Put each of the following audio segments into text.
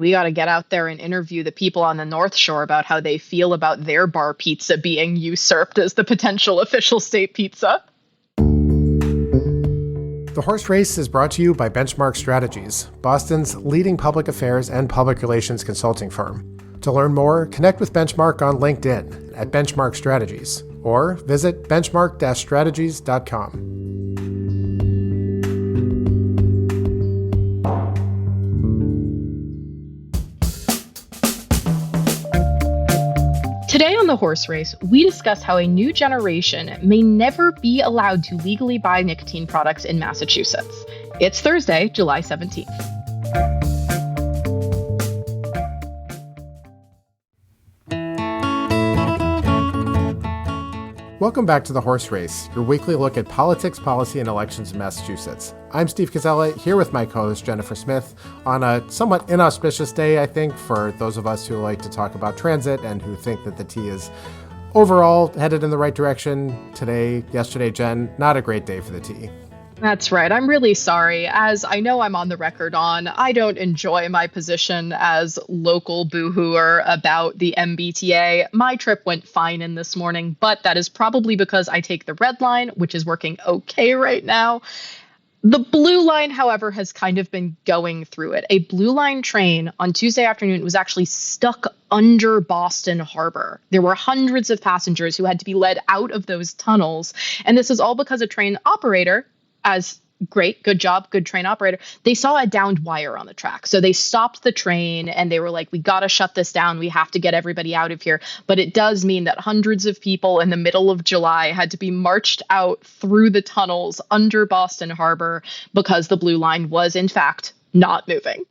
We got to get out there and interview the people on the North Shore about how they feel about their bar pizza being usurped as the potential official state pizza. The Horse Race is brought to you by Benchmark Strategies, Boston's leading public affairs and public relations consulting firm. To learn more, connect with Benchmark on LinkedIn at Benchmark Strategies or visit benchmark-strategies.com. Today on The Horse Race, we discuss how a new generation may never be allowed to legally buy nicotine products in Massachusetts. It's Thursday, July 17th. Welcome back to The Horse Race, your weekly look at politics, policy, and elections in Massachusetts. I'm Steve Casella, here with my co-host Jennifer Smith, on a somewhat inauspicious day, I think, for those of us who like to talk about transit and who think that the T is overall headed in the right direction. Yesterday, Jen, not a great day for the T. That's right. I'm really sorry. As I know I'm on the record on, I don't enjoy my position as local boohooer about the MBTA. My trip went fine in this morning, but that is probably because I take the red line, which is working okay right now. The blue line, however, has kind of been going through it. A blue line train on Tuesday afternoon was actually stuck under Boston Harbor. There were hundreds of passengers who had to be led out of those tunnels. And this is all because a train operator, good job, good train operator, they saw a downed wire on the track. So they stopped the train and they were like, we got to shut this down. We have to get everybody out of here. But it does mean that hundreds of people in the middle of July had to be marched out through the tunnels under Boston Harbor because the blue line was, in fact, not moving.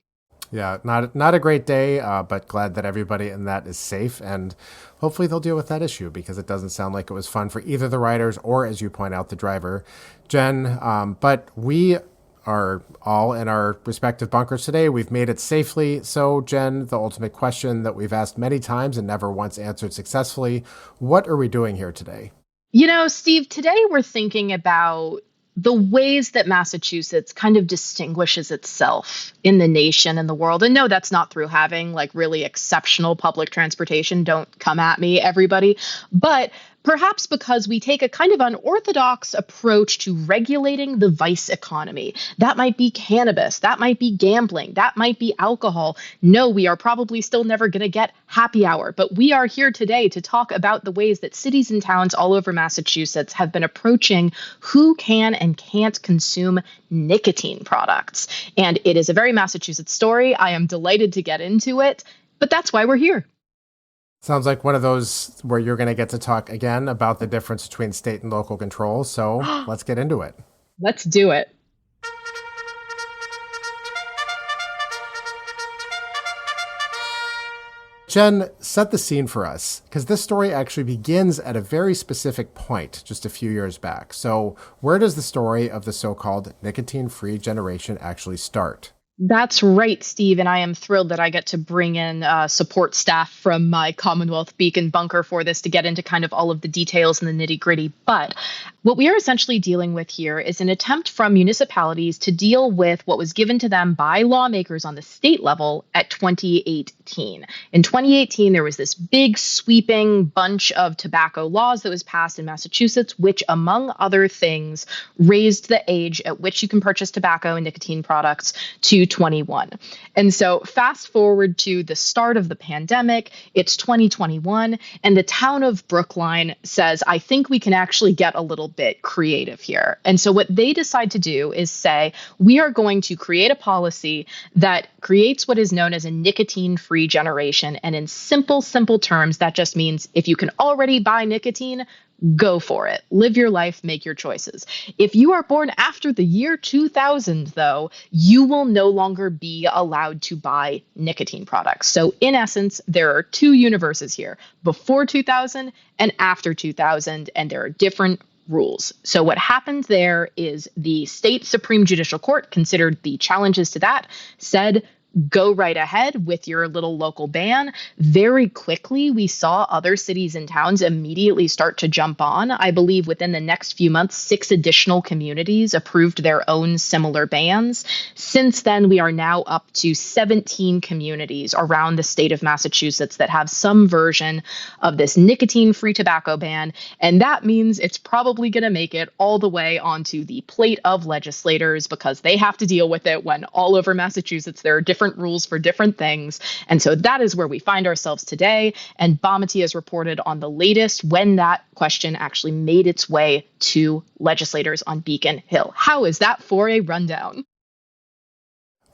Yeah, not a great day, but glad that everybody in that is safe, and hopefully they'll deal with that issue because it doesn't sound like it was fun for either the riders or, as you point out, the driver, Jen. But we are all in our respective bunkers today. We've made it safely. So, Jen, the ultimate question that we've asked many times and never once answered successfully, what are we doing here today? You know, Steve, today we're thinking about the ways that Massachusetts kind of distinguishes itself in the nation and the world. And no, that's not through having like really exceptional public transportation. Don't come at me, everybody. But perhaps because we take a kind of unorthodox approach to regulating the vice economy. That might be cannabis. That might be gambling. That might be alcohol. No, we are probably still never going to get happy hour. But we are here today to talk about the ways that cities and towns all over Massachusetts have been approaching who can and can't consume nicotine products. And it is a very Massachusetts story. I am delighted to get into it, but that's why we're here. Sounds like one of those where you're going to get to talk again about the difference between state and local control. So let's get into it. Let's do it. Jen, set the scene for us, because this story actually begins at a very specific point just a few years back. So where does the story of the so-called nicotine-free generation actually start? That's right, Steve, and I am thrilled that I get to bring in support staff from my CommonWealth Beacon bunker for this to get into kind of all of the details and the nitty-gritty. But what we are essentially dealing with here is an attempt from municipalities to deal with what was given to them by lawmakers on the state level at 2018. In 2018, there was this big sweeping bunch of tobacco laws that was passed in Massachusetts, which, among other things, raised the age at which you can purchase tobacco and nicotine products to 21. And so fast forward to the start of the pandemic, it's 2021, and the town of Brookline says, I think we can actually get a little bit creative here. And so what they decide to do is say, we are going to create a policy that creates what is known as a nicotine-free generation. And in simple terms, that just means if you can already buy nicotine, go for it. Live your life, make your choices. If you are born after the year 2000, though, you will no longer be allowed to buy nicotine products. So in essence, there are two universes here, before 2000 and after 2000, and there are different rules. So what happened there is the state Supreme Judicial Court considered the challenges to that, said, go right ahead with your little local ban. Very quickly, we saw other cities and towns immediately start to jump on. I believe within the next few months, 6 additional communities approved their own similar bans. Since then, we are now up to 17 communities around the state of Massachusetts that have some version of this nicotine-free tobacco ban. And that means it's probably going to make it all the way onto the plate of legislators because they have to deal with it when all over Massachusetts there are different rules for different things. And so that is where we find ourselves today. And Bhaamati has reported on the latest when that question actually made its way to legislators on Beacon Hill. How is that for a rundown?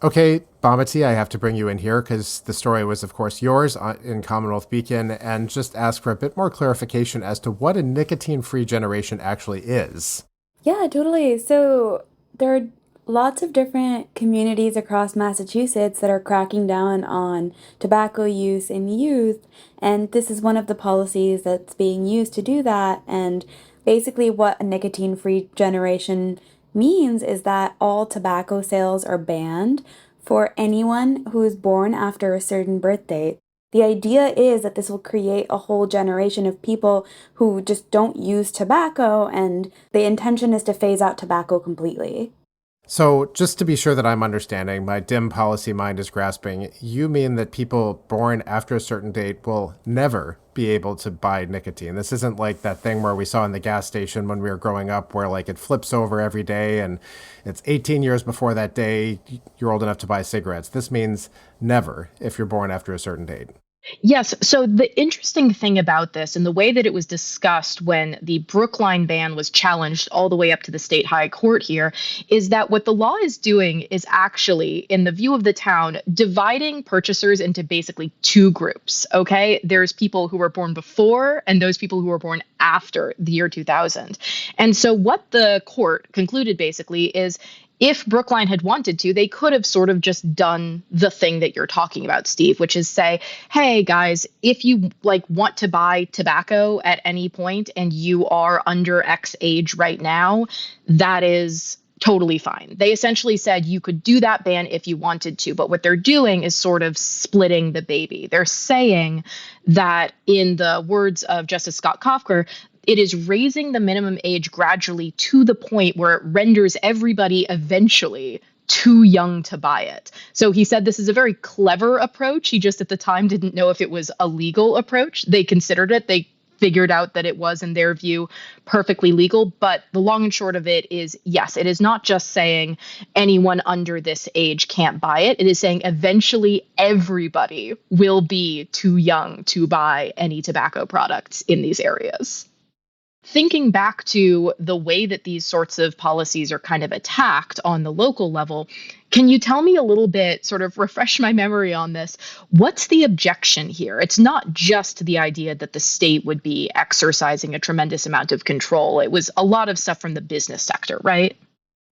Okay, Bhaamati, I have to bring you in here because the story was, of course, yours in CommonWealth Beacon, and just ask for a bit more clarification as to what a nicotine-free generation actually is. Yeah, totally. So there are lots of different communities across Massachusetts that are cracking down on tobacco use in youth, and this is one of the policies that's being used to do that. And basically, what a nicotine-free generation means is that all tobacco sales are banned for anyone who is born after a certain birth date. The idea is that this will create a whole generation of people who just don't use tobacco, and the intention is to phase out tobacco completely. So, just to be sure that I'm understanding, my dim policy mind is grasping, you mean that people born after a certain date will never be able to buy nicotine? This isn't like that thing where we saw in the gas station when we were growing up where like it flips over every day and it's 18 years before that day you're old enough to buy cigarettes. This means never if you're born after a certain date. Yes. So the interesting thing about this and the way that it was discussed when the Brookline ban was challenged all the way up to the state high court here is that what the law is doing is actually, in the view of the town, dividing purchasers into basically two groups. Okay. There's people who were born before and those people who were born after the year 2000. And so what the court concluded basically is if Brookline had wanted to, they could have sort of just done the thing that you're talking about, Steve, which is say, hey, guys, if you want to buy tobacco at any point and you are under X age right now, that is totally fine. They essentially said you could do that ban if you wanted to, but what they're doing is sort of splitting the baby. They're saying that, in the words of Justice Scott Kofker, it is raising the minimum age gradually to the point where it renders everybody eventually too young to buy it. So he said this is a very clever approach. He just at the time didn't know if it was a legal approach. They considered it. They figured out that it was, in their view, perfectly legal. But the long and short of it is, yes, it is not just saying anyone under this age can't buy it. It is saying eventually everybody will be too young to buy any tobacco products in these areas. Thinking back to the way that these sorts of policies are kind of attacked on the local level, can you tell me a little bit, sort of refresh my memory on this? What's the objection here? It's not just the idea that the state would be exercising a tremendous amount of control. It was a lot of stuff from the business sector, right?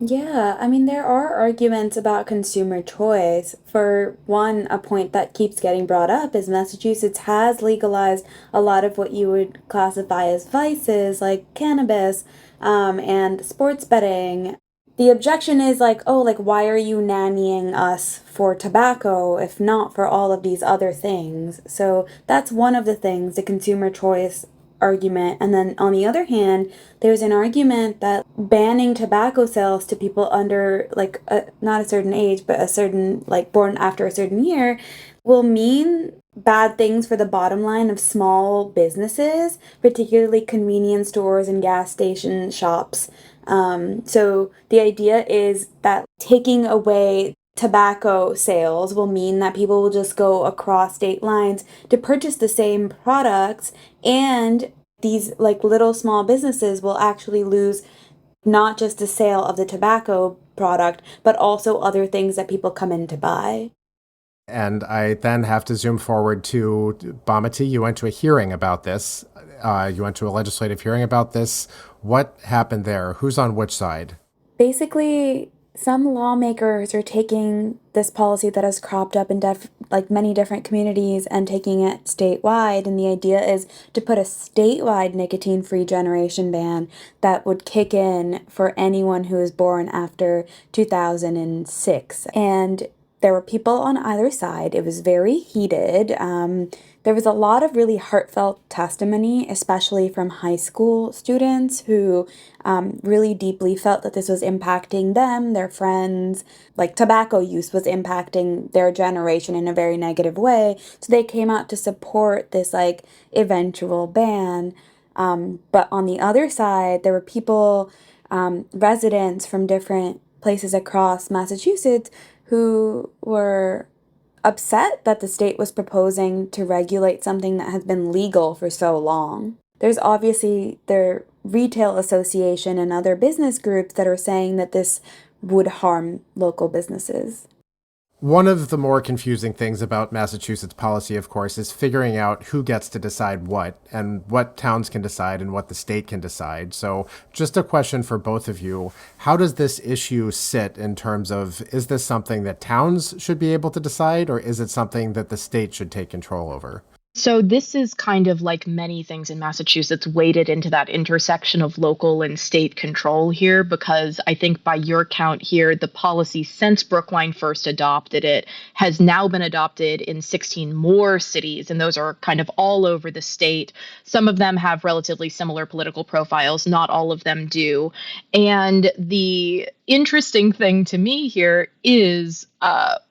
Yeah, I mean, there are arguments about consumer choice. For one, a point that keeps getting brought up is Massachusetts has legalized a lot of what you would classify as vices, like cannabis, and sports betting. The objection is like, oh, like, why are you nannying us for tobacco if not for all of these other things? So that's one of the things, the consumer choice argument. And then on the other hand, there's an argument that banning tobacco sales to people under not a certain age, but a certain, like, born after a certain year will mean bad things for the bottom line of small businesses, particularly convenience stores and gas station shops. So the idea is that taking away tobacco sales will mean that people will just go across state lines to purchase the same products, and these little small businesses will actually lose not just the sale of the tobacco product, but also other things that people come in to buy. And I then have to zoom forward to Bhaamati. You went to a hearing about this. You went to a legislative hearing about this. What happened there? Who's on which side? Basically, some lawmakers are taking this policy that has cropped up in many different communities and taking it statewide, and the idea is to put a statewide nicotine-free generation ban that would kick in for anyone who is born after 2006. And there were people on either side. It was very heated. There was a lot of really heartfelt testimony, especially from high school students who really deeply felt that this was impacting them, their friends, like tobacco use was impacting their generation in a very negative way. So they came out to support this like eventual ban. But on the other side, there were people, residents from different places across Massachusetts who were upset that the state was proposing to regulate something that has been legal for so long. There's obviously their retail association and other business groups that are saying that this would harm local businesses. One of the more confusing things about Massachusetts policy, of course, is figuring out who gets to decide what and what towns can decide and what the state can decide. So just a question for both of you. How does this issue sit in terms of, is this something that towns should be able to decide, or is it something that the state should take control over? So this is kind of like many things in Massachusetts waded into that intersection of local and state control here, because I think by your count here, the policy since Brookline first adopted it has now been adopted in 16 more cities, and those are kind of all over the state. Some of them have relatively similar political profiles, not all of them do. And the interesting thing to me here is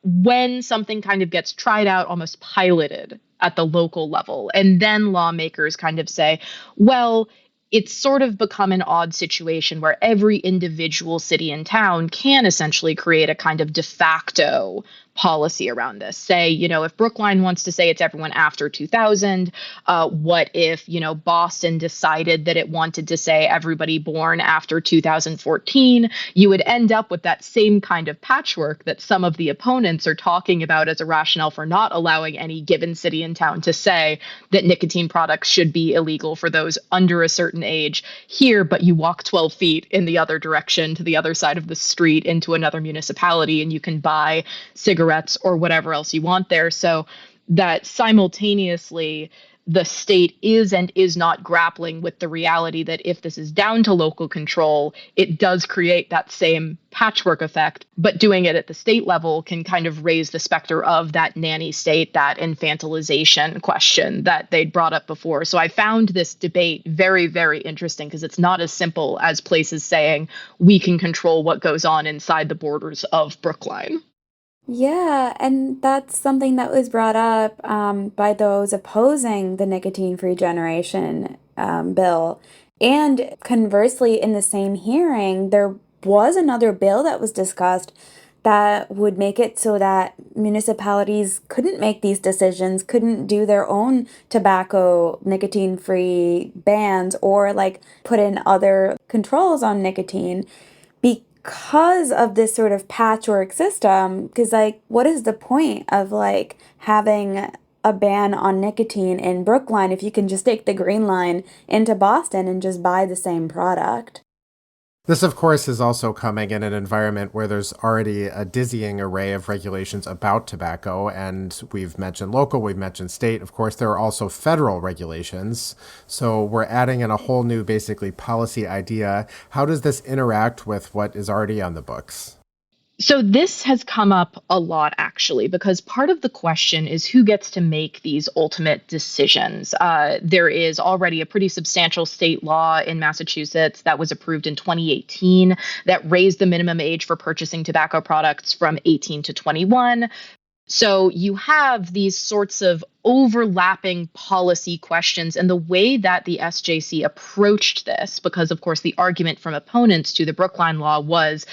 when something kind of gets tried out, almost piloted at the local level, and then lawmakers kind of say, well, it's sort of become an odd situation where every individual city and town can essentially create a kind of de facto policy around this. Say, if Brookline wants to say it's everyone after 2000, what if, Boston decided that it wanted to say everybody born after 2014? You would end up with that same kind of patchwork that some of the opponents are talking about as a rationale for not allowing any given city and town to say that nicotine products should be illegal for those under a certain age here, but you walk 12 feet in the other direction to the other side of the street into another municipality and you can buy cigarettes or whatever else you want there. So that simultaneously the state is and is not grappling with the reality that if this is down to local control, it does create that same patchwork effect. But doing it at the state level can kind of raise the specter of that nanny state, that infantilization question that they'd brought up before. So I found this debate very, very interesting because it's not as simple as places saying we can control what goes on inside the borders of Brookline. Yeah, and that's something that was brought up by those opposing the nicotine-free generation bill. And conversely, in the same hearing, there was another bill that was discussed that would make it so that municipalities couldn't make these decisions, couldn't do their own tobacco nicotine-free bans or like put in other controls on nicotine because of this sort of patchwork system. Because like, what is the point of like having a ban on nicotine in Brookline if you can just take the Green Line into Boston and just buy the same product? This, of course, is also coming in an environment where there's already a dizzying array of regulations about tobacco. And we've mentioned local, we've mentioned state. Of course, there are also federal regulations. So we're adding in a whole new, basically, policy idea. How does this interact with what is already on the books? So this has come up a lot, actually, because part of the question is who gets to make these ultimate decisions. There is already a pretty substantial state law in Massachusetts that was approved in 2018 that raised the minimum age for purchasing tobacco products from 18 to 21. So you have these sorts of overlapping policy questions, and the way that the SJC approached this, because, of course, the argument from opponents to the Brookline law was,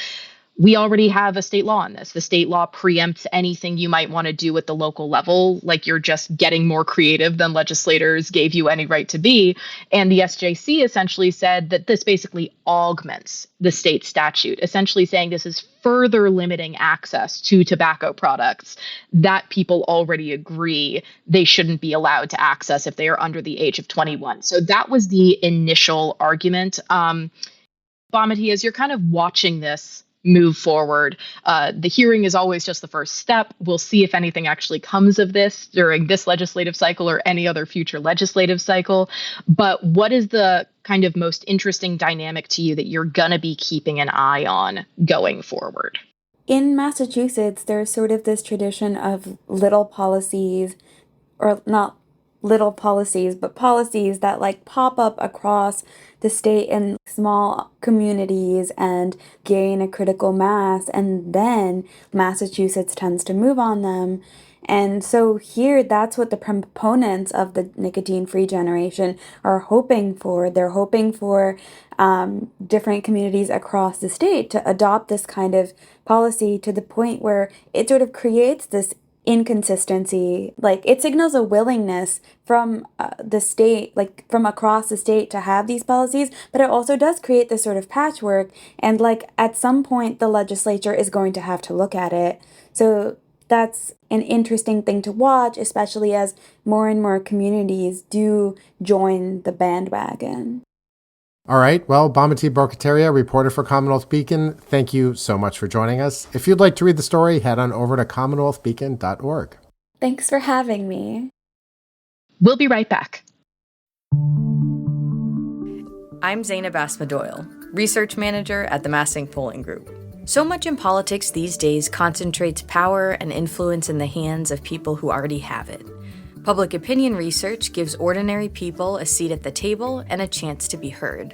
we already have a state law on this. The state law preempts anything you might want to do at the local level, like you're just getting more creative than legislators gave you any right to be. And the SJC essentially said that this basically augments the state statute, essentially saying this is further limiting access to tobacco products that people already agree they shouldn't be allowed to access if they are under the age of 21. So that was the initial argument. Bhaamati, as you're kind of watching this move forward, the hearing is always just the first step. We'll see if anything actually comes of this during this legislative cycle or any other future legislative cycle. But what is the kind of most interesting dynamic to you that you're going to be keeping an eye on going forward? in Massachusetts, there's sort of this tradition of little policies, or not little policies, but policies that like pop up across the state in small communities and gain a critical mass, and then Massachusetts tends to move on them. And so here, that's what the proponents of the nicotine-free generation are hoping for. They're hoping for different communities across the state to adopt this kind of policy to the point where it sort of creates this inconsistency. Like, it signals a willingness from the state, like from across the state, to have these policies, but it also does create this sort of patchwork. And like at some point, the legislature is going to have to look at it. So that's an interesting thing to watch, especially as more and more communities do join the bandwagon. All right. Well, Bhaamati Borkhetaria, reporter for CommonWealth Beacon, thank you so much for joining us. If you'd like to read the story, head on over to commonwealthbeacon.org. Thanks for having me. We'll be right back. I'm Zainab Asma-Doyle, research manager at the Massing Polling Group. So much in politics these days concentrates power and influence in the hands of people who already have it. Public opinion research gives ordinary people a seat at the table and a chance to be heard.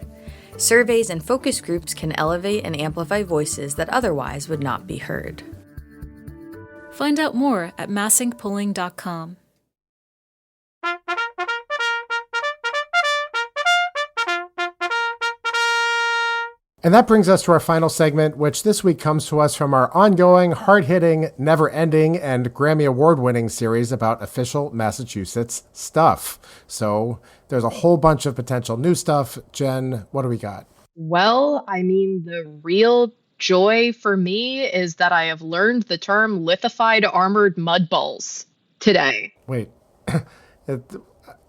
Surveys and focus groups can elevate and amplify voices that otherwise would not be heard. Find out more at massingpolling.com. And that brings us to our final segment, which this week comes to us from our ongoing, hard-hitting, never-ending, and Grammy Award-winning series about official Massachusetts stuff. So there's a whole bunch of potential new stuff. Jen, what do we got? Well, I mean, the real joy for me is that I have learned the term lithified armored mud balls today. Wait,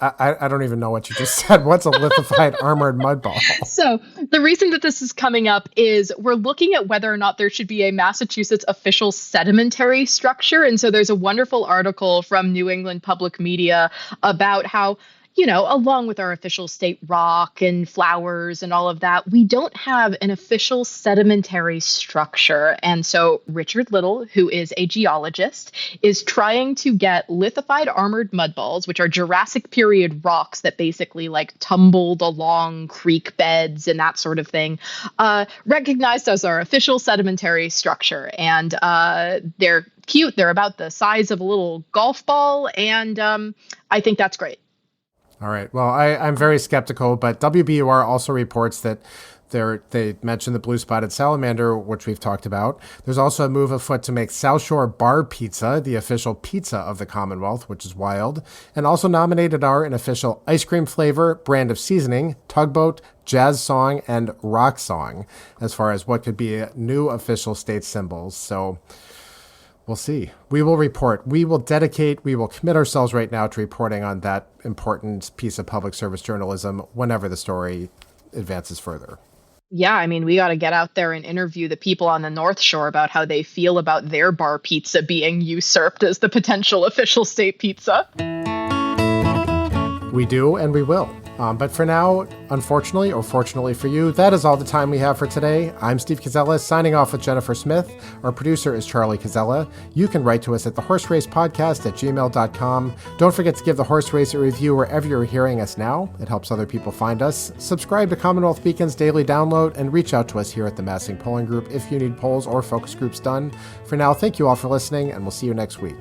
I don't even know what you just said. What's a lithified armored mud ball? So the reason that this is coming up is we're looking at whether or not there should be a Massachusetts official sedimentary structure. And so there's a wonderful article from New England Public Media about how, you know, along with our official state rock and flowers and all of that, we don't have an official sedimentary structure. And so Richard Little, who is a geologist, is trying to get lithified armored mud balls, which are Jurassic period rocks that basically like tumbled along creek beds and that sort of thing, recognized as our official sedimentary structure. And they're cute. They're about the size of a little golf ball. And I think that's great. All right. Well, I'm very skeptical, but WBUR also reports that they mentioned the blue-spotted salamander, which we've talked about. There's also a move afoot to make South Shore Bar Pizza the official pizza of the Commonwealth, which is wild, and also nominated are an official ice cream flavor, brand of seasoning, tugboat, jazz song, and rock song, as far as what could be new official state symbols. So we'll see. We will report. We will commit ourselves right now to reporting on that important piece of public service journalism whenever the story advances further. Yeah, I mean, we got to get out there and interview the people on the North Shore about how they feel about their bar pizza being usurped as the potential official state pizza. We do, and we will. But for now, unfortunately, or fortunately for you, that is all the time we have for today. I'm Steve Cazella, signing off with Jennifer Smith. Our producer is Charlie Cazella. You can write to us at thehorseracepodcast@gmail.com. Don't forget to give The Horse Race a review wherever you're hearing us now. It helps other people find us. Subscribe to CommonWealth Beacon's daily download and reach out to us here at the Massing Polling Group if you need polls or focus groups done. For now, thank you all for listening, and we'll see you next week.